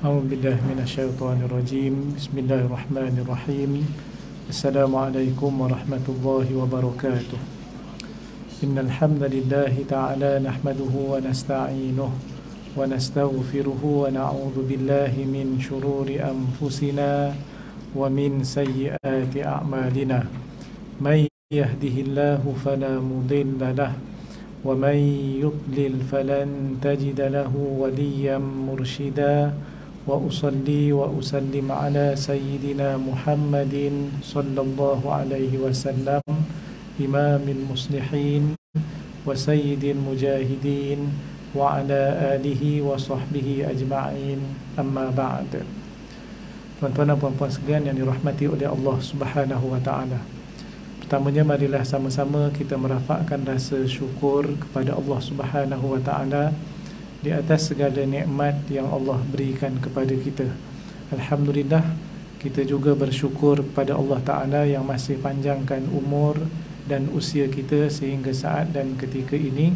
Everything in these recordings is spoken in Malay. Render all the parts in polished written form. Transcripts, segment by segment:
A'udzu billahi minasyaitonir rajim. Bismillahirrahmanirrahim. Assalamualaikum warahmatullahi wabarakatuh. Innal hamdalillahi ta'ala nahmaduhu wa nasta'inuhu wa nastaghfiruhu wa na'udzu billahi min shururi anfusina wa min sayyiati a'malina. May yahdihillahu fala mudilla lahu wa may yudlil falan tajida lahu waliyyan mursyida. Wa usalli wa usallim ala sayyidina Muhammadin sallallahu alaihi wasallam, imamil muslihin wa sayyidil mujahidin wa ala alihi wa sahbihi ajma'in, amma ba'd. Tuan-tuan dan puan-puan sekalian yang dirahmati oleh Allah Subhanahu wa taala. Pertamanya, marilah sama-sama kita merafakkan rasa syukur kepada Allah Subhanahu wa taala di atas segala nikmat yang Allah berikan kepada kita. Alhamdulillah, kita juga bersyukur kepada Allah Ta'ala yang masih panjangkan umur dan usia kita sehingga saat dan ketika ini.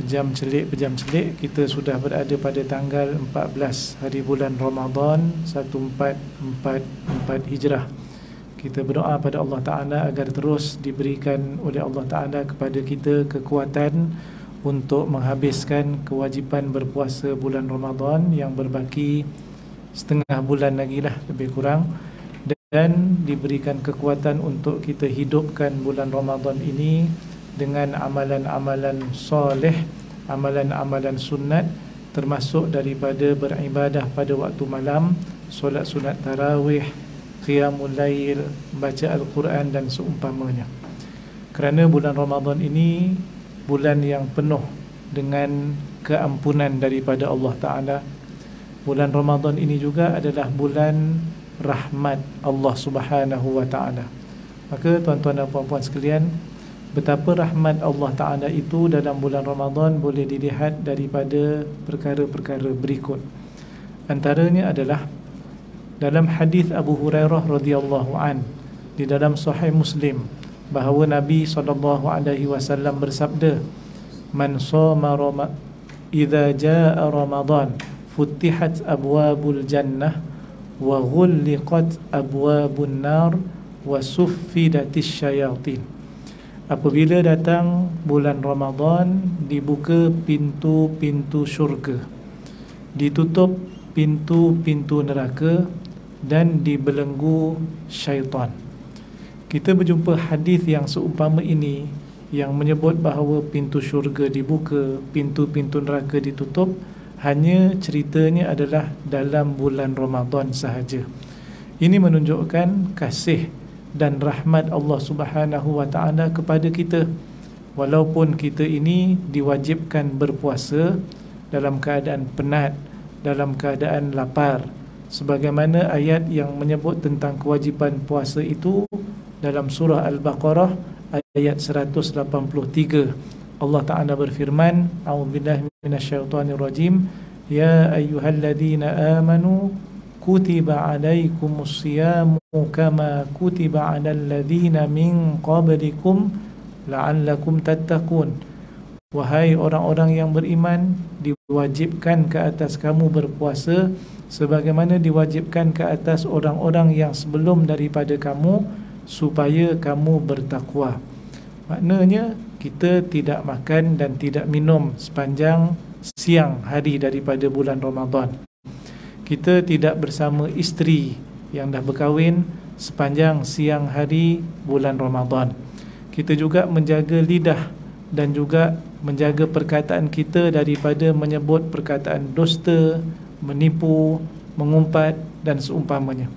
Pejam celik kita sudah berada pada tanggal 14 hari bulan Ramadan 1444 Hijrah. Kita berdoa pada Allah Ta'ala agar terus diberikan oleh Allah Ta'ala kepada kita kekuatan untuk menghabiskan kewajipan berpuasa bulan Ramadan yang berbaki setengah bulan lagi lah lebih kurang, dan diberikan kekuatan untuk kita hidupkan bulan Ramadan ini dengan amalan-amalan soleh, amalan-amalan sunat, termasuk daripada beribadah pada waktu malam, solat sunat tarawih, qiyamul lail, baca Al-Quran dan seumpamanya. Kerana bulan Ramadan ini bulan yang penuh dengan keampunan daripada Allah Ta'ala. Bulan Ramadan ini juga adalah bulan rahmat Allah Subhanahu wa Ta'ala. Maka tuan-tuan dan puan-puan sekalian, betapa rahmat Allah Ta'ala itu dalam bulan Ramadan boleh dilihat daripada perkara-perkara berikut. Antaranya adalah dalam hadis Abu Hurairah radhiyallahu an di dalam Sahih Muslim, bahawa Nabi SAW bersabda, Man shoma idza jaa Ramadan futihat abwabul jannah wa ghulliqat abwabun nar wa suffidatis syayatin. Apabila datang bulan Ramadan, dibuka pintu-pintu syurga, ditutup pintu-pintu neraka, dan dibelenggu syaitan. Kita berjumpa hadis yang seumpama ini yang menyebut bahawa pintu syurga dibuka, pintu-pintu neraka ditutup. Hanya ceritanya adalah dalam bulan Ramadan sahaja. Ini menunjukkan kasih dan rahmat Allah Subhanahu wa taala kepada kita. Walaupun kita ini diwajibkan berpuasa dalam keadaan penat, dalam keadaan lapar, sebagaimana ayat yang menyebut tentang kewajipan puasa itu dalam surah Al-Baqarah ayat 183. Allah Ta'ala berfirman, A'udzubillahi minasyaitonir rajim, Ya ayyuhalladzina amanu kutiba alaikumus siyamu kama kutiba alal ladzina min qablikum la'allakum tattaqun. Wahai orang-orang yang beriman, diwajibkan ke atas kamu berpuasa sebagaimana diwajibkan ke atas orang-orang yang sebelum daripada kamu, supaya kamu bertakwa. Maknanya kita tidak makan dan tidak minum sepanjang siang hari daripada bulan Ramadan. Kita tidak bersama isteri yang dah berkahwin sepanjang siang hari bulan Ramadan. Kita juga menjaga lidah dan juga menjaga perkataan kita daripada menyebut perkataan dusta, menipu, mengumpat dan seumpamanya.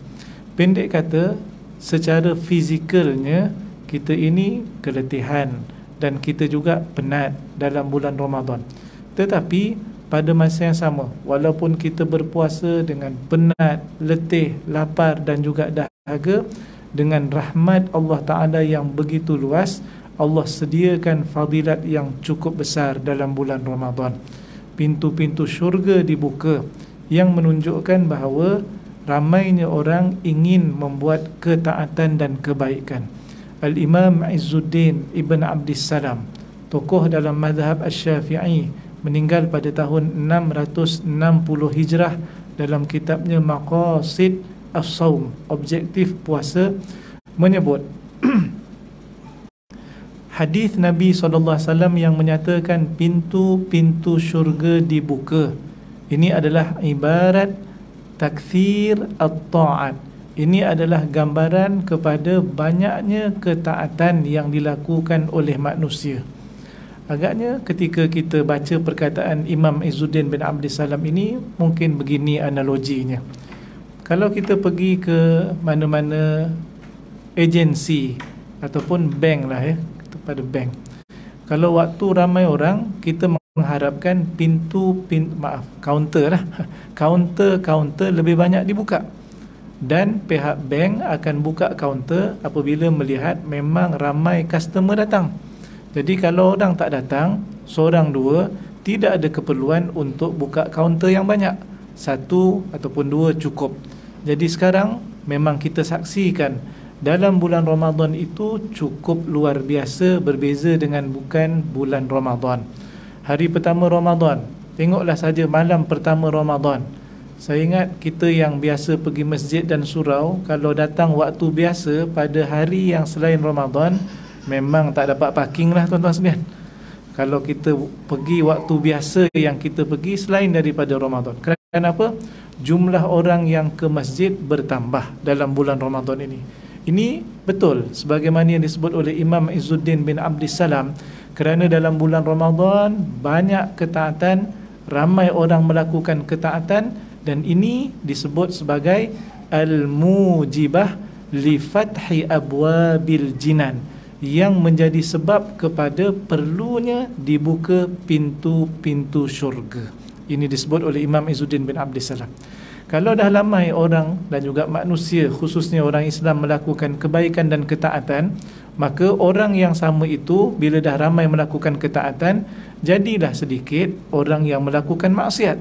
Pendek kata, secara fizikalnya kita ini keletihan dan kita juga penat dalam bulan Ramadan. Tetapi pada masa yang sama, walaupun kita berpuasa dengan penat, letih, lapar dan juga dahaga, dengan rahmat Allah Ta'ala yang begitu luas, Allah sediakan fadilat yang cukup besar dalam bulan Ramadan. Pintu-pintu syurga dibuka, yang menunjukkan bahawa ramainya orang ingin membuat ketaatan dan kebaikan. Al-Imam Izzuddin Ibn Abdissalam, tokoh dalam mazhab Asy-Syafi'i, meninggal pada tahun 660 Hijrah dalam kitabnya Maqasid As-Saum, objektif puasa, menyebut hadis Nabi SAW yang menyatakan pintu-pintu syurga dibuka. Ini adalah ibarat takthir at-ta'at. Ini adalah gambaran kepada banyaknya ketaatan yang dilakukan oleh manusia. Agaknya ketika kita baca perkataan Imam Izzuddin bin Abdissalam ini, mungkin begini analoginya. Kalau kita pergi ke mana-mana agensi ataupun bank lah ya, pada bank. Kalau waktu ramai orang, kita mengharapkan kaunter lebih banyak dibuka. Dan pihak bank akan buka kaunter apabila melihat memang ramai customer datang. Jadi kalau orang tak datang, seorang dua, tidak ada keperluan untuk buka kaunter yang banyak. Satu ataupun dua cukup. Jadi sekarang memang kita saksikan dalam bulan Ramadan itu cukup luar biasa, berbeza dengan bukan bulan Ramadan. Hari pertama Ramadan, tengoklah saja malam pertama Ramadan. Saya ingat kita yang biasa pergi masjid dan surau, kalau datang waktu biasa pada hari yang selain Ramadan, memang tak dapat parking lah tuan-tuan sekalian. Kalau kita pergi waktu biasa yang kita pergi selain daripada Ramadan. Kenapa? Jumlah orang yang ke masjid bertambah dalam bulan Ramadan ini. Ini betul sebagaimana yang disebut oleh Imam Izzuddin bin Abdissalam, kerana dalam bulan Ramadan banyak ketaatan, ramai orang melakukan ketaatan, dan ini disebut sebagai al-mujibah li fathi abwabil jinan, yang menjadi sebab kepada perlunya dibuka pintu-pintu syurga. Ini disebut oleh Imam Izzuddin bin Abdissalam. Kalau dah ramai orang dan juga manusia, khususnya orang Islam, melakukan kebaikan dan ketaatan, maka orang yang sama itu bila dah ramai melakukan ketaatan, jadilah sedikit orang yang melakukan maksiat.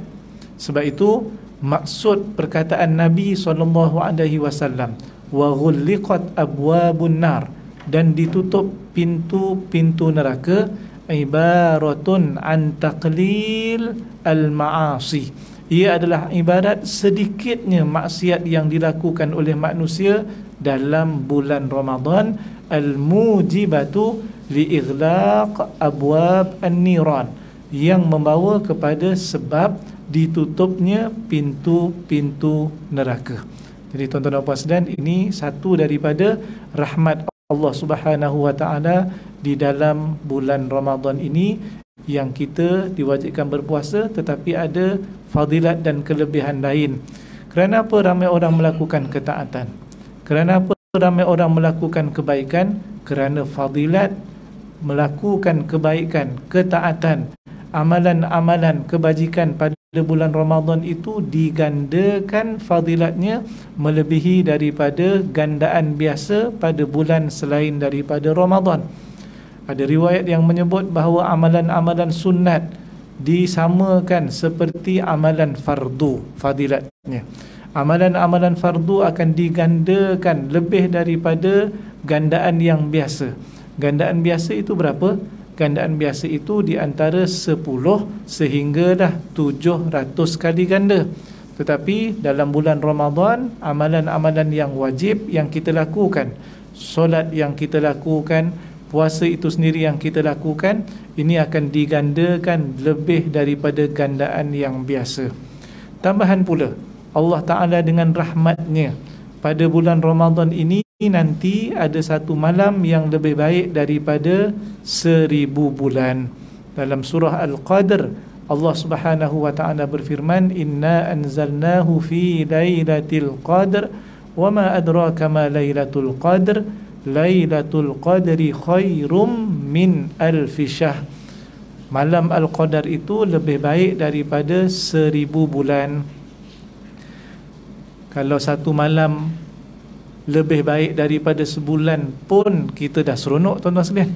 Sebab itu maksud perkataan Nabi SAW, wa ghulliqat abwabun nar, dan ditutup pintu-pintu neraka, ibaratun an taqlil al-ma'asi. Ia adalah ibarat sedikitnya maksiat yang dilakukan oleh manusia dalam bulan Ramadan, al-mujibatu li-ighlaq abwab an-niran, yang membawa kepada sebab ditutupnya pintu-pintu neraka. Jadi tuan-tuan dan puan sekalian, ini satu daripada rahmat Allah Subhanahu wa taala di dalam bulan Ramadan ini, yang kita diwajibkan berpuasa, tetapi ada fadilat dan kelebihan lain. Kerana apa ramai orang melakukan ketaatan? Kerana apa ramai orang melakukan kebaikan? Kerana fadilat melakukan kebaikan, ketaatan, amalan-amalan kebajikan pada bulan Ramadan itu digandakan fadilatnya melebihi daripada gandaan biasa pada bulan selain daripada Ramadan. Ada riwayat yang menyebut bahawa amalan-amalan sunat disamakan seperti amalan fardu fadilatnya. Amalan-amalan fardu akan digandakan lebih daripada gandaan yang biasa. Gandaan biasa itu berapa? Gandaan biasa itu di antara 10 sehinggalah 700 kali ganda. Tetapi dalam bulan Ramadan, amalan-amalan yang wajib yang kita lakukan, solat yang kita lakukan, puasa itu sendiri yang kita lakukan, ini akan digandakan lebih daripada gandaan yang biasa. Tambahan pula, Allah Ta'ala dengan rahmatnya, pada bulan Ramadan ini nanti ada satu malam yang lebih baik daripada 1000 bulan. Dalam surah Al-Qadr, Allah Subhanahu wa Ta'ala berfirman, Inna anzalnahu fi laylatil qadr, wa ma adraka ma laylatul qadr, Lailatul Qadri khairum min alfi syahr. Malam Al-Qadar itu lebih baik daripada 1000 bulan. Kalau satu malam lebih baik daripada sebulan pun kita dah seronok tuan-tuan sekalian.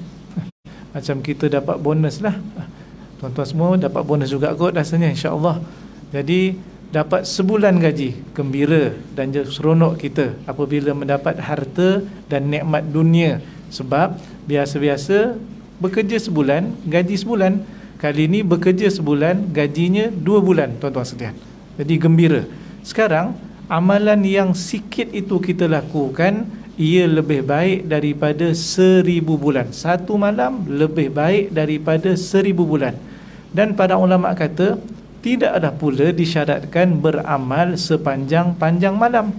Macam kita dapat bonus lah. Tuan-tuan semua dapat bonus juga kot rasanya, insya-Allah. Jadi dapat sebulan gaji, gembira dan seronok kita apabila mendapat harta dan nikmat dunia. Sebab biasa-biasa bekerja sebulan, gaji sebulan. Kali ini bekerja sebulan, gajinya 2 bulan tuan-tuan sekalian. Jadi gembira. Sekarang amalan yang sikit itu kita lakukan, ia lebih baik daripada 1000 bulan. Satu malam lebih baik daripada 1000 bulan. Dan para ulama kata tidaklah pula disyaratkan beramal sepanjang-panjang malam.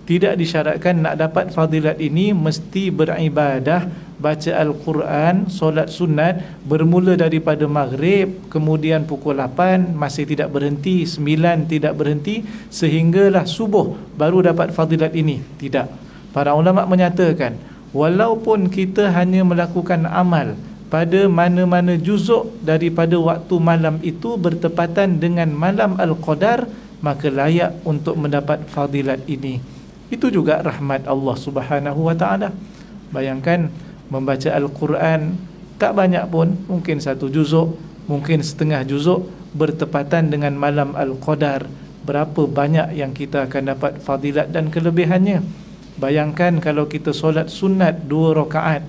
Tidak disyaratkan nak dapat fadilat ini mesti beribadah, baca Al-Quran, solat sunat, bermula daripada maghrib, kemudian pukul 8 masih tidak berhenti, 9 tidak berhenti, sehinggalah subuh baru dapat fadilat ini. Tidak. Para ulama menyatakan, walaupun kita hanya melakukan amal pada mana-mana juzuk daripada waktu malam itu bertepatan dengan malam Al-Qadar, maka layak untuk mendapat fadilat ini. Itu juga rahmat Allah Subhanahu wa ta'ala. Bayangkan membaca Al-Quran tak banyak pun, mungkin 1 juzuk, mungkin setengah juzuk, bertepatan dengan malam Al-Qadar. Berapa banyak yang kita akan dapat fadilat dan kelebihannya. Bayangkan kalau kita solat sunat 2 rakaat,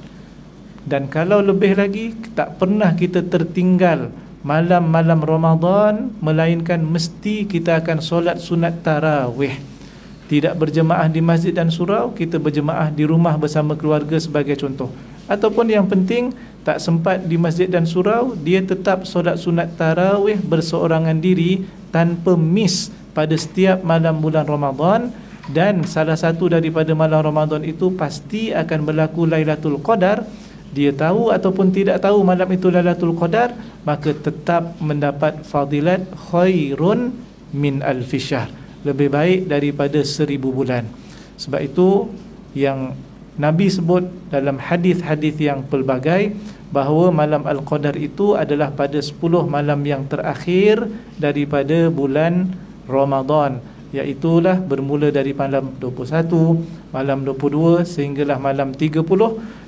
dan kalau lebih lagi, tak pernah kita tertinggal malam-malam Ramadan, melainkan mesti kita akan solat sunat tarawih. Tidak berjemaah di masjid dan surau, kita berjemaah di rumah bersama keluarga sebagai contoh. Ataupun yang penting, tak sempat di masjid dan surau, dia tetap solat sunat tarawih berseorangan diri tanpa miss pada setiap malam bulan Ramadan. Dan salah satu daripada malam Ramadan itu pasti akan berlaku Lailatul Qadar. Dia tahu ataupun tidak tahu malam itu Lailatul Qadar, maka tetap mendapat fadilat khairun min alfi syahr, lebih baik daripada 1000 bulan. Sebab itu yang Nabi sebut dalam hadis-hadis yang pelbagai, bahawa malam Al-Qadar itu adalah pada 10 malam yang terakhir daripada bulan Ramadan, iaitulah bermula dari malam 21, malam 22 sehinggalah malam 30,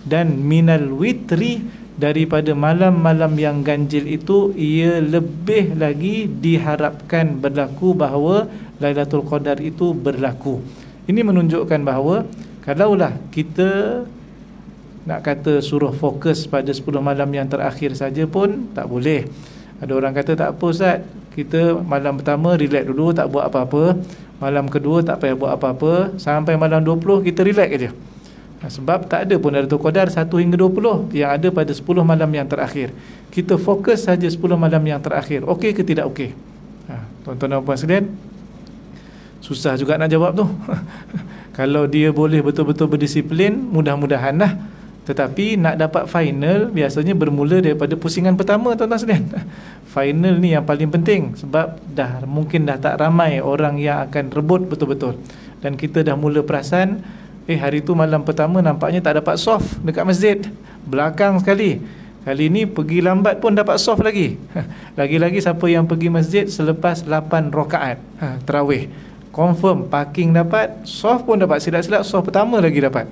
dan minal witri, daripada malam-malam yang ganjil itu ia lebih lagi diharapkan berlaku bahawa Lailatul Qadar itu berlaku. Ini menunjukkan bahawa kalaulah kita nak kata suruh fokus pada 10 malam yang terakhir saja pun tak boleh. Ada orang kata tak apa Ustaz, kita malam pertama relax dulu, tak buat apa-apa. Malam kedua tak payah buat apa-apa, sampai malam 20 kita relax aja. Sebab tak ada pun Lailatul Qadar 1 hingga 20, yang ada pada 10 malam yang terakhir. Kita fokus saja 10 malam yang terakhir. Okey ke tidak okey? Tuan-tuan dan puan sekalian, susah juga nak jawab tu. Kalau dia boleh betul-betul berdisiplin, mudah-mudahan lah. Tetapi nak dapat final biasanya bermula daripada pusingan pertama, tuan-tuan sekalian. Final ni yang paling penting, sebab mungkin dah tak ramai orang yang akan rebut betul-betul. Dan kita dah mula perasan, hari tu malam pertama nampaknya tak dapat soft dekat masjid, belakang sekali. Kali ni pergi lambat pun dapat soft lagi. Lagi-lagi siapa yang pergi masjid selepas 8 rakaat tarawih, confirm parking dapat, soft pun dapat, silap-silap soft pertama lagi dapat.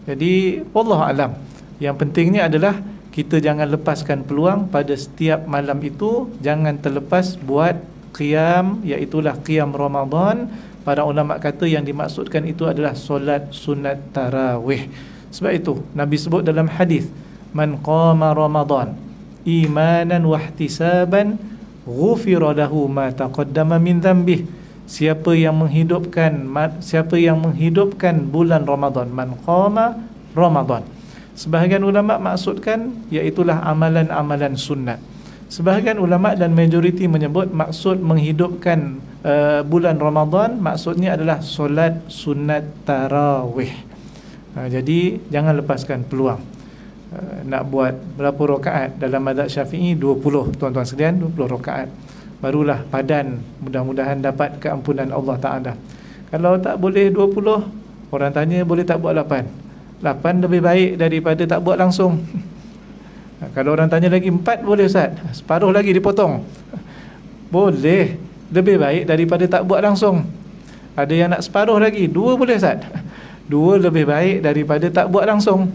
Jadi wallahu alam, yang pentingnya adalah kita jangan lepaskan peluang pada setiap malam itu. Jangan terlepas buat qiyam, iaitulah qiyam Ramadan. Para ulama kata yang dimaksudkan itu adalah solat sunat tarawih. Sebab itu Nabi sebut dalam hadis, man qama Ramadan imanan wa ihtisaban ghufira lahu ma taqaddama min dhanbih. Siapa yang menghidupkan bulan Ramadan, man qama Ramadan. Sebahagian ulama maksudkan iaitulah amalan-amalan sunat. Sebahagian ulama dan majoriti menyebut maksud menghidupkan bulan Ramadan maksudnya adalah solat sunat tarawih. Jadi jangan lepaskan peluang. Nak buat berapa rakaat? Dalam mazhab Syafi'i 20, tuan-tuan sekalian, 20 rakaat. Barulah padan, mudah-mudahan dapat keampunan Allah Ta'ala. Kalau tak boleh 20, orang tanya boleh tak buat 8? 8 lebih baik daripada tak buat langsung. Kalau orang tanya lagi 4 boleh Ustaz, separuh lagi dipotong. Boleh, lebih baik daripada tak buat langsung. Ada yang nak separuh lagi, 2 boleh Ustaz. 2 lebih baik daripada tak buat langsung.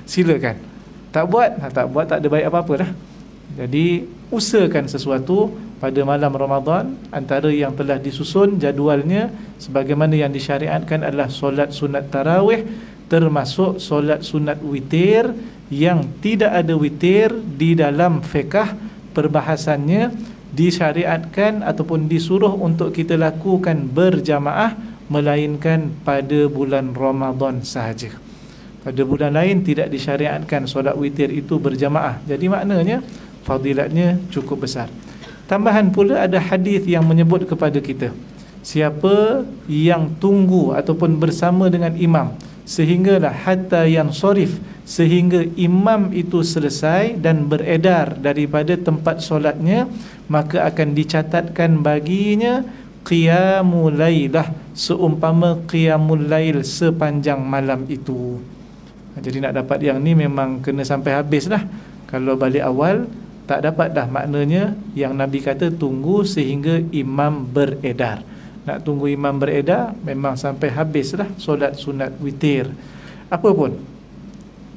Silakan. Tak buat tak ada baik apa-apa dah. Jadi usahakan sesuatu pada malam Ramadan. Antara yang telah disusun jadualnya sebagaimana yang disyariatkan adalah solat sunat tarawih, termasuk solat sunat witir. Yang tidak ada witir di dalam fiqh perbahasannya disyariatkan ataupun disuruh untuk kita lakukan berjamaah, melainkan pada bulan Ramadan sahaja. Pada bulan lain tidak disyariatkan solat witir itu berjamaah. Jadi maknanya fadilatnya cukup besar. Tambahan pula ada hadis yang menyebut kepada kita, siapa yang tunggu ataupun bersama dengan imam sehinggalah hatta yang sorif, sehingga imam itu selesai dan beredar daripada tempat solatnya, maka akan dicatatkan baginya qiyamul lailah, seumpama qiyamul lail sepanjang malam itu. Jadi nak dapat yang ni memang kena sampai habis lah. Kalau balik awal tak dapat dah. Maknanya yang Nabi kata tunggu sehingga imam beredar. Nak tunggu imam beredar memang sampai habislah solat sunat witir. Apapun,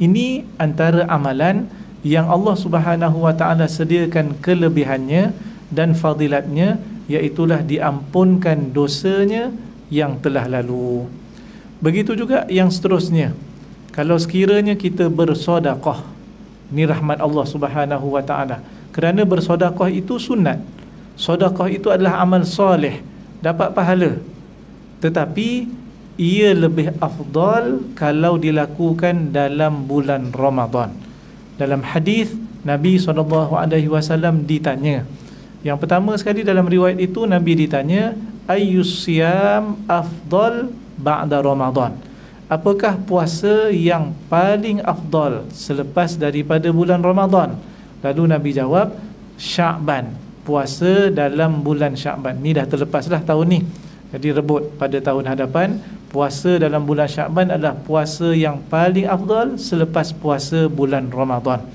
ini antara amalan yang Allah Subhanahu wa taala sediakan kelebihannya dan fadilatnya, iaitulah diampunkan dosanya yang telah lalu. Begitu juga yang seterusnya. Kalau sekiranya kita bersedekah, ini rahmat Allah Subhanahu wa taala. Kerana bersedekah itu sunat. Sedekah itu adalah amal soleh, dapat pahala. Tetapi ia lebih afdal kalau dilakukan dalam bulan Ramadan. Dalam hadis Nabi SAW ditanya. Yang pertama sekali dalam riwayat itu Nabi ditanya, ayyus siyam afdal ba'da Ramadan? Apakah puasa yang paling afdal selepas daripada bulan Ramadan? Lalu Nabi jawab, Sya'ban, puasa dalam bulan Sya'ban. Ni dah terlepas dah tahun ni, jadi rebut pada tahun hadapan. Puasa dalam bulan Sya'ban adalah puasa yang paling afdal selepas puasa bulan Ramadan.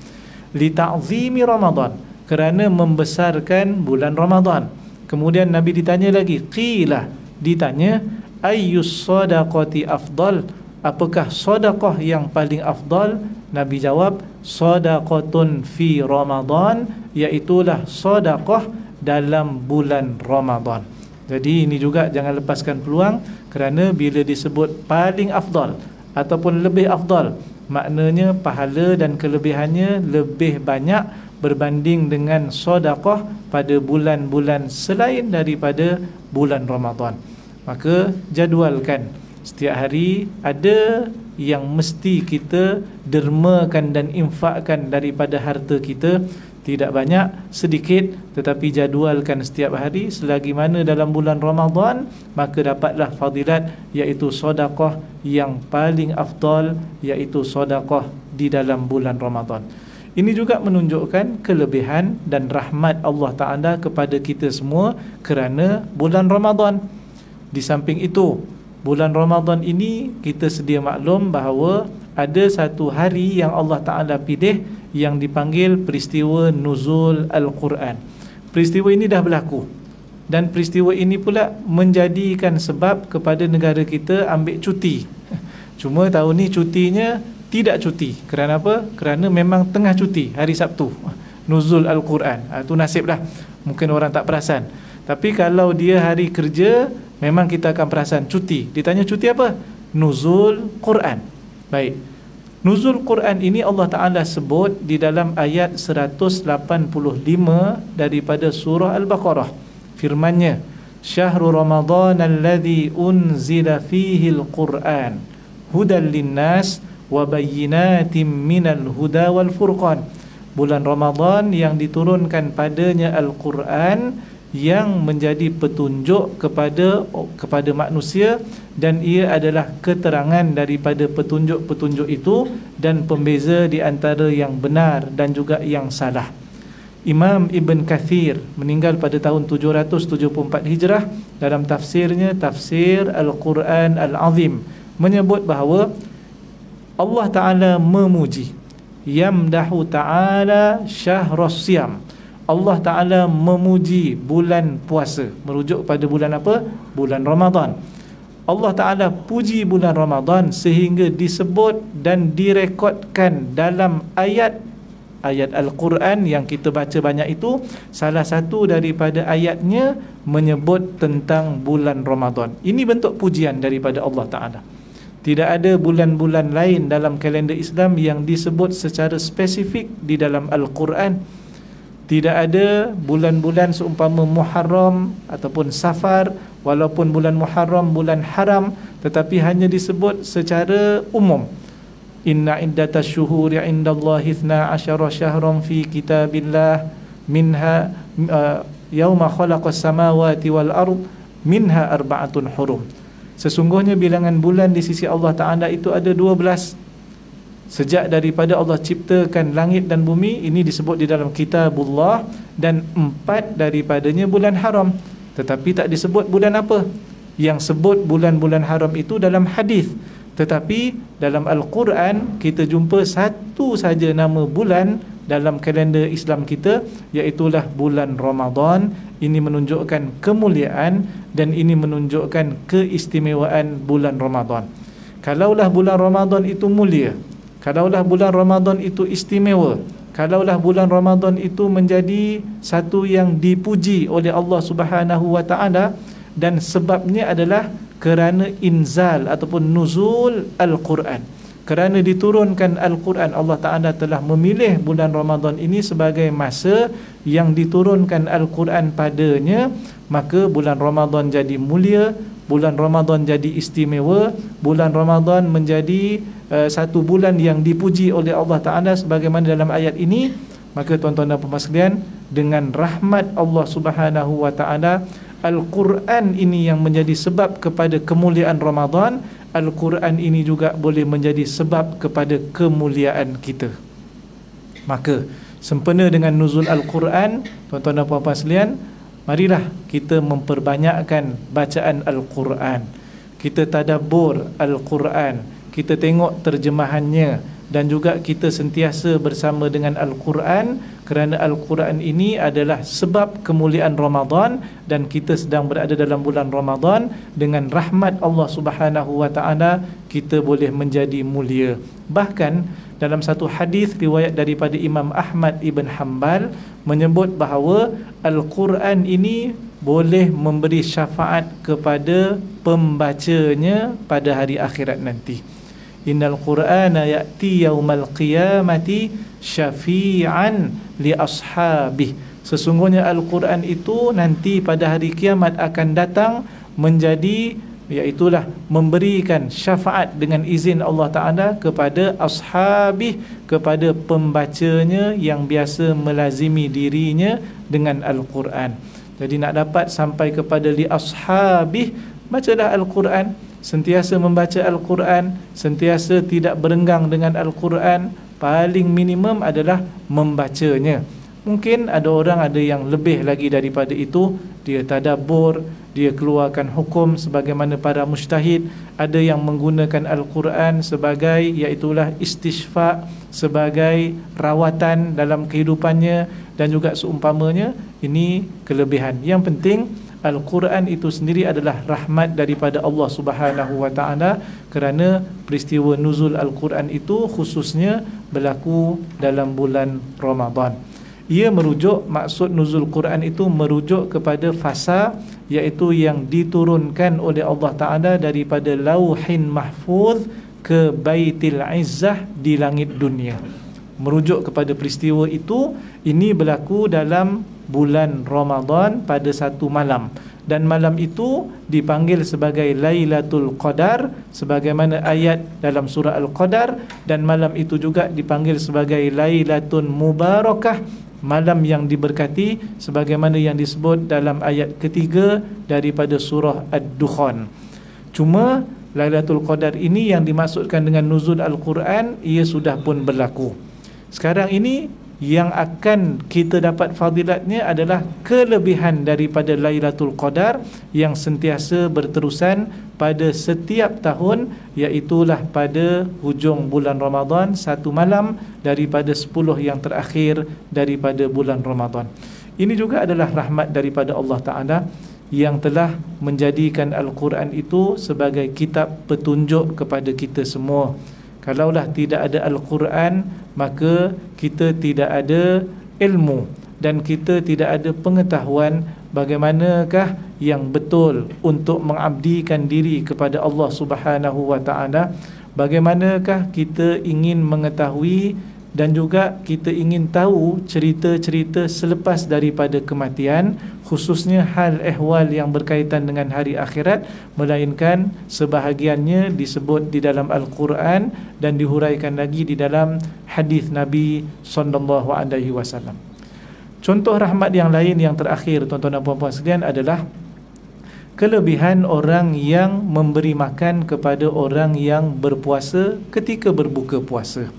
Li ta'zimi Ramadan, kerana membesarkan bulan Ramadan. Kemudian Nabi ditanya lagi, qila, ditanya, ayyus sadaqati afdal? Apakah sedekah yang paling afdal? Nabi jawab, sadaqatun fi Ramadan, iaitulah sedekah dalam bulan Ramadan. Jadi ini juga jangan lepaskan peluang, kerana bila disebut paling afdal ataupun lebih afdal, maknanya pahala dan kelebihannya lebih banyak berbanding dengan sedekah pada bulan-bulan selain daripada bulan Ramadan. Maka jadualkan setiap hari ada yang mesti kita dermakan dan infakkan daripada harta kita. Tidak banyak, sedikit, tetapi jadualkan setiap hari. Selagi mana dalam bulan Ramadan, maka dapatlah fadilat, iaitu sedekah yang paling afdal, iaitu sedekah di dalam bulan Ramadan. Ini juga menunjukkan kelebihan dan rahmat Allah Ta'ala kepada kita semua kerana bulan Ramadan. Di samping itu, bulan Ramadan ini kita sedia maklum bahawa ada satu hari yang Allah Ta'ala pilih yang dipanggil peristiwa nuzul Al-Quran. Peristiwa ini dah berlaku, dan peristiwa ini pula menjadikan sebab kepada negara kita ambil cuti. Cuma tahun ni cutinya tidak cuti. Kerana apa? Kerana memang tengah cuti, hari Sabtu, nuzul Al-Quran. Itu nasib lah, mungkin orang tak perasan. Tapi kalau dia hari kerja, memang kita akan perasan cuti. Ditanya cuti apa? Nuzul Quran. Baik, nuzul Quran ini Allah Ta'ala sebut di dalam ayat 185 daripada surah Al-Baqarah. Firmannya, Syahrul Ramadan alladhi unzila fihi al-Quran hudan linnas wa bayyinatin minal huda wal furqan. Bulan Ramadan yang diturunkan padanya Al-Quran, yang menjadi petunjuk kepada manusia, dan ia adalah keterangan daripada petunjuk-petunjuk itu dan pembeza di antara yang benar dan juga yang salah. Imam Ibn Kathir meninggal pada tahun 774 Hijrah. Dalam tafsirnya, Tafsir Al-Quran Al-Azim, menyebut bahawa Allah Ta'ala memuji, yamdahu ta'ala syahrus siyam, Allah Ta'ala memuji bulan puasa. Merujuk pada bulan apa? Bulan Ramadan. Allah Ta'ala puji bulan Ramadan sehingga disebut dan direkodkan dalam ayat Al-Quran yang kita baca banyak itu. Salah satu daripada ayatnya menyebut tentang bulan Ramadan. Ini bentuk pujian daripada Allah Ta'ala. Tidak ada bulan-bulan lain dalam kalender Islam yang disebut secara spesifik di dalam Al-Quran. Tidak ada bulan-bulan seumpama Muharram ataupun Safar, walaupun bulan Muharram bulan haram, tetapi hanya disebut secara umum. Inna iddatash syuhuri indallahi 12 syahran fi kitabillah minha yauma khalaqas samawati wal ard minha arba'atun hurum. Sesungguhnya bilangan bulan di sisi Allah Ta'ala itu ada 12. Sejak daripada Allah ciptakan langit dan bumi, ini disebut di dalam kitabullah, dan 4 daripadanya bulan haram. Tetapi tak disebut bulan apa. Yang sebut bulan-bulan haram itu dalam hadis. Tetapi dalam Al-Quran kita jumpa satu saja nama bulan dalam kalender Islam kita, iaitulah bulan Ramadan. Ini menunjukkan kemuliaan dan ini menunjukkan keistimewaan bulan Ramadan. Kalaulah bulan Ramadan itu mulia, kalaulah bulan Ramadan itu istimewa, kalaulah bulan Ramadan itu menjadi satu yang dipuji oleh Allah Subhanahu wa taala, dan sebabnya adalah kerana inzal ataupun nuzul Al-Quran, kerana diturunkan Al-Quran. Allah Ta'ala telah memilih bulan Ramadan ini sebagai masa yang diturunkan Al-Quran padanya, maka bulan Ramadan jadi mulia, bulan Ramadan jadi istimewa, bulan Ramadan menjadi satu bulan yang dipuji oleh Allah Ta'ala sebagaimana dalam ayat ini. Maka tuan-tuan dan puan sekalian, dengan rahmat Allah Subhanahu wa Ta'ala, Al-Quran ini yang menjadi sebab kepada kemuliaan Ramadan, Al-Quran ini juga boleh menjadi sebab kepada kemuliaan kita. Maka sempena dengan nuzul Al-Quran, tuan-tuan dan puan-puan sekalian, marilah kita memperbanyakkan bacaan Al-Quran, kita tadabbur Al-Quran, kita tengok terjemahannya, dan juga kita sentiasa bersama dengan Al-Quran, kerana Al-Quran ini adalah sebab kemuliaan Ramadan, dan kita sedang berada dalam bulan Ramadan. Dengan rahmat Allah Subhanahu wa taala kita boleh menjadi mulia. Bahkan dalam satu hadis riwayat daripada Imam Ahmad ibn Hanbal menyebut bahawa Al-Quran ini boleh memberi syafaat kepada pembacanya pada hari akhirat nanti. Innal Qur'ana ya'ti yaumal qiyamati syafi'an li ashabih. Sesungguhnya Al-Quran itu nanti pada hari kiamat akan datang menjadi, iaitulah memberikan syafaat dengan izin Allah Ta'ala kepada ashabih, kepada pembacanya yang biasa melazimi dirinya dengan Al-Quran. Jadi nak dapat sampai kepada li ashabih, bacalah Al-Quran, sentiasa membaca Al-Quran, sentiasa tidak berenggang dengan Al-Quran. Paling minimum adalah membacanya. Mungkin ada orang ada yang lebih lagi daripada itu, dia tadabbur, dia keluarkan hukum sebagaimana para mujtahid. Ada yang menggunakan Al-Quran sebagai, iaitulah istishfa, sebagai rawatan dalam kehidupannya dan juga seumpamanya. Ini kelebihan. Yang penting Al-Quran itu sendiri adalah rahmat daripada Allah Subhanahu wa taala, kerana peristiwa nuzul Al-Quran itu khususnya berlaku dalam bulan Ramadan. Ia merujuk, maksud nuzul Quran itu merujuk kepada fasa, iaitu yang diturunkan oleh Allah Ta'ala daripada Lauhin Mahfuz ke Baitil Izzah di langit dunia. Merujuk kepada peristiwa itu, ini berlaku dalam bulan Ramadan pada satu malam, dan malam itu dipanggil sebagai Lailatul Qadar sebagaimana ayat dalam surah Al-Qadar, dan malam itu juga dipanggil sebagai Lailatun Mubarakah, malam yang diberkati sebagaimana yang disebut dalam ayat ketiga daripada surah Ad-Dukhan. Cuma Lailatul Qadar ini yang dimaksudkan dengan nuzul Al-Quran, ia sudah pun berlaku. Sekarang ini yang akan kita dapat fadilatnya adalah kelebihan daripada Lailatul Qadar yang sentiasa berterusan pada setiap tahun, iaitulah pada hujung bulan Ramadan, satu malam daripada 10 yang terakhir daripada bulan Ramadan. Ini juga adalah rahmat daripada Allah Ta'ala yang telah menjadikan Al-Quran itu sebagai kitab petunjuk kepada kita semua. Kalaulah tidak ada Al-Quran, maka kita tidak ada ilmu dan kita tidak ada pengetahuan bagaimanakah yang betul untuk mengabdikan diri kepada Allah Subhanahu wa taala. Bagaimanakah kita ingin mengetahui dan juga kita ingin tahu cerita-cerita selepas daripada kematian, khususnya hal ehwal yang berkaitan dengan hari akhirat, melainkan sebahagiannya disebut di dalam Al-Quran dan dihuraikan lagi di dalam hadis Nabi SAW. Contoh rahmat yang lain yang terakhir, tuan-tuan dan puan-puan sekalian, adalah kelebihan orang yang memberi makan kepada orang yang berpuasa ketika berbuka puasa.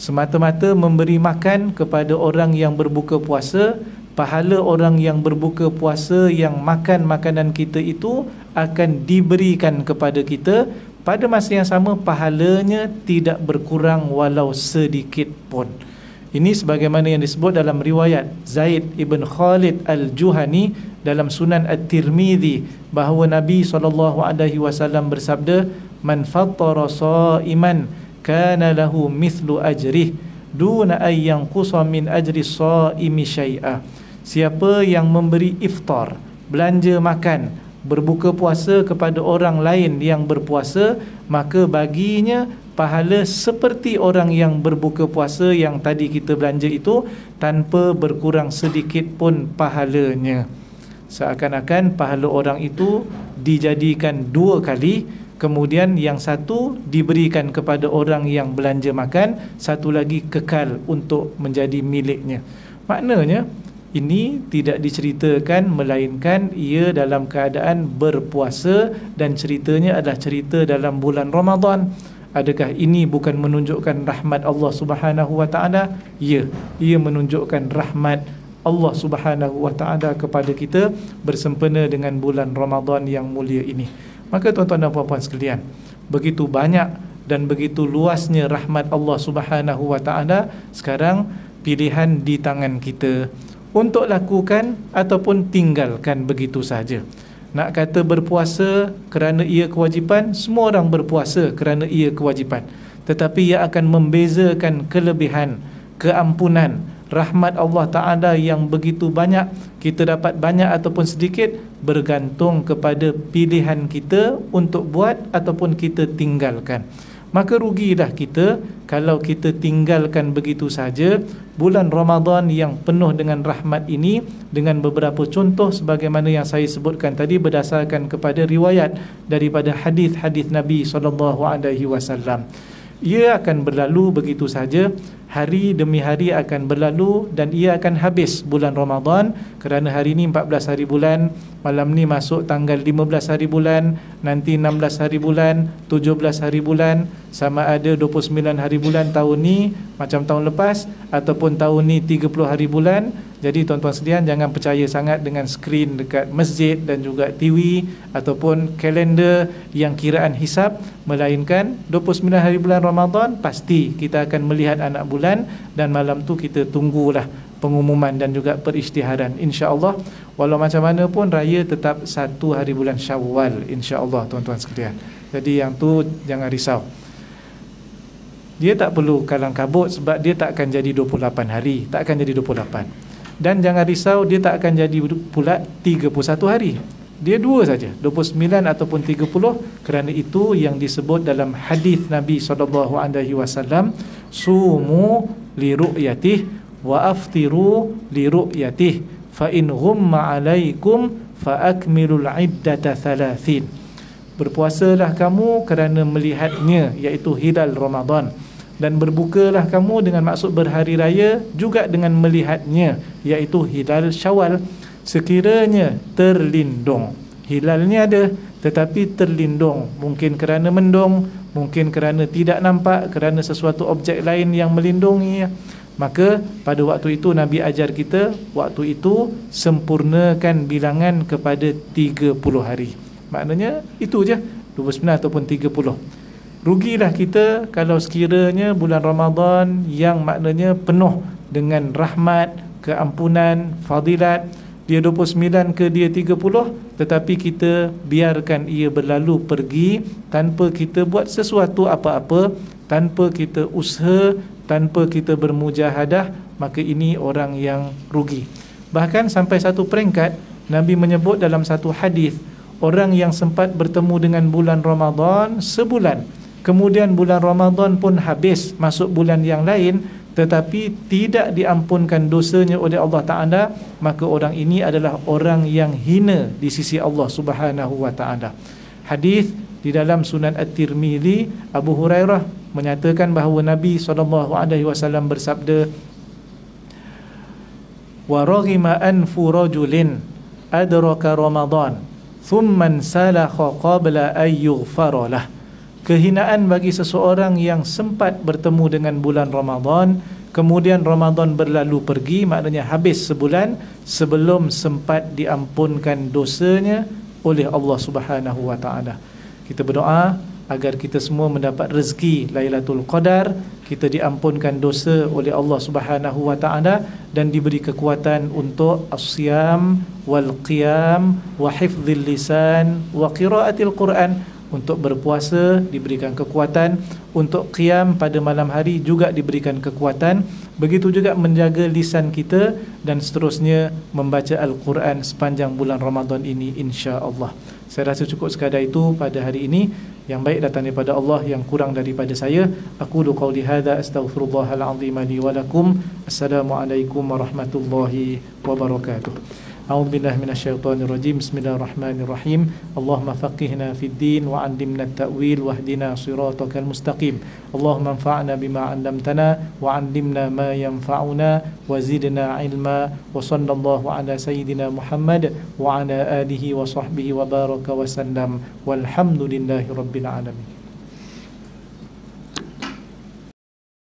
Semata-mata memberi makan kepada orang yang berbuka puasa, pahala orang yang berbuka puasa yang makan makanan kita itu akan diberikan kepada kita. Pada masa yang sama, pahalanya tidak berkurang walau sedikit pun. Ini sebagaimana yang disebut dalam riwayat Zaid ibn Khalid al-Juhani dalam Sunan At-Tirmidzi, bahawa Nabi SAW bersabda, "Man fattara sha'iman kana lahu mithlu ajrih duna an yanqusa min ajri shaimi syai'a." Siapa yang memberi iftar, belanja makan, berbuka puasa kepada orang lain yang berpuasa, maka baginya pahala seperti orang yang berbuka puasa yang tadi kita belanja itu, tanpa berkurang sedikit pun pahalanya. Seakan-akan pahala orang itu dijadikan dua kali, kemudian yang satu diberikan kepada orang yang belanja makan, satu lagi kekal untuk menjadi miliknya. Maknanya ini tidak diceritakan, melainkan ia dalam keadaan berpuasa, dan ceritanya adalah cerita dalam bulan Ramadan. Adakah ini bukan menunjukkan rahmat Allah Subhanahu wa taala? Ya, ia menunjukkan rahmat Allah Subhanahu wa taala kepada kita bersempena dengan bulan Ramadan yang mulia ini. Maka tuan-tuan dan puan-puan sekalian, begitu banyak dan begitu luasnya rahmat Allah Subhanahu wa taala. Sekarang pilihan di tangan kita untuk lakukan ataupun tinggalkan begitu saja. Nak kata berpuasa kerana ia kewajipan, semua orang berpuasa kerana ia kewajipan. Tetapi ia akan membezakan kelebihan, keampunan, rahmat Allah Ta'ala yang begitu banyak. Kita dapat banyak ataupun sedikit bergantung kepada pilihan kita untuk buat ataupun kita tinggalkan. Maka rugilah kita kalau kita tinggalkan begitu saja bulan Ramadan yang penuh dengan rahmat ini, dengan beberapa contoh sebagaimana yang saya sebutkan tadi berdasarkan kepada riwayat daripada hadis-hadis Nabi SAW. Ia akan berlalu begitu saja, hari demi hari akan berlalu, dan ia akan habis bulan Ramadan, kerana hari ini 14 hari bulan, malam ni masuk tanggal 15 hari bulan, nanti 16 hari bulan, 17 hari bulan, sama ada 29 hari bulan tahun ni macam tahun lepas, ataupun tahun ni 30 hari bulan. Jadi tuan-tuan sekalian, jangan percaya sangat dengan skrin dekat masjid dan juga TV ataupun kalender yang kiraan hisab, melainkan 29 hari bulan Ramadan pasti kita akan melihat anak bulan, dan malam tu kita tunggulah pengumuman dan juga perisytiharan, insya-Allah. Walau macam mana pun raya tetap 1 hari bulan Syawal, insya-Allah tuan-tuan sekalian. Jadi yang tu jangan risau. Dia tak perlu kalang kabut sebab dia tak akan jadi 28 hari, tak akan jadi 28. Dan jangan risau, dia tak akan jadi pula 31 hari. Dia 2 saja, 29 ataupun 30. Kerana itu yang disebut dalam hadis Nabi SAW, sumu li ru'yatih wa aftiru li ru'yatih fa in ghumma alaikum fa akmilul iddata 30. Berpuasalah kamu kerana melihatnya, iaitu hilal Ramadan, dan berbukalah kamu dengan maksud berhari raya juga dengan melihatnya, iaitu hilal Syawal. Sekiranya terlindung, hilalnya ada tetapi terlindung, mungkin kerana mendung, mungkin kerana tidak nampak, kerana sesuatu objek lain yang melindungi, maka pada waktu itu Nabi ajar kita, waktu itu sempurnakan bilangan kepada 30 hari. Maknanya itu je, 29 ataupun 30. Rugilah kita kalau sekiranya bulan Ramadan yang maknanya penuh dengan rahmat, keampunan, fadilat, dia 29 ke dia 30, tetapi kita biarkan ia berlalu pergi tanpa kita buat sesuatu apa-apa, tanpa kita usaha, tanpa kita bermujahadah, maka ini orang yang rugi. Bahkan sampai satu peringkat Nabi menyebut dalam satu hadis, orang yang sempat bertemu dengan bulan Ramadan sebulan, kemudian bulan Ramadan pun habis, masuk bulan yang lain, tetapi tidak diampunkan dosanya oleh Allah Ta'ala, maka orang ini adalah orang yang hina di sisi Allah Subhanahu wa Ta'ala. Hadis di dalam Sunan At-Tirmizi, Abu Hurairah menyatakan bahawa Nabi SAW bersabda, wa raghima anfu rajulin adraka Ramadan thumman salakha qabla an yughfara lah. Kehinaan bagi seseorang yang sempat bertemu dengan bulan Ramadan, kemudian Ramadan berlalu pergi, maknanya habis sebulan sebelum sempat diampunkan dosanya oleh Allah Subhanahu wa Ta'ala. Kita berdoa agar kita semua mendapat rezeki Lailatul Qadar, kita diampunkan dosa oleh Allah Subhanahu wa Ta'ala, dan diberi kekuatan untuk as-siyam wal qiyam wa hifdzil lisan wa qiraatil Quran. Untuk berpuasa diberikan kekuatan, untuk qiyam pada malam hari juga diberikan kekuatan, begitu juga menjaga lisan kita, dan seterusnya membaca Al-Quran sepanjang bulan Ramadan ini, insya-Allah. Saya rasa cukup sekadar itu pada hari ini. Yang baik datang daripada Allah, yang kurang daripada saya. Aqulu qauli hadza astaghfirullahal azim li wa lakum. Assalamualaikum warahmatullahi wabarakatuh. A'udzu billahi minasyaitonir rajim. Bismillahirrahmanirrahim. Allahumma faqihna fid din wa 'allimna at-ta'wil wahdina shiratal mustaqim. Allahumma anfa'na bima 'allamtana wa 'allimna ma yanfa'una wa zidna 'ilma. Wa sallallahu ala sayyidina Muhammad wa ala alihi wa sahbihi wa baraka wa sallam. Walhamdulillahi rabbil alamin.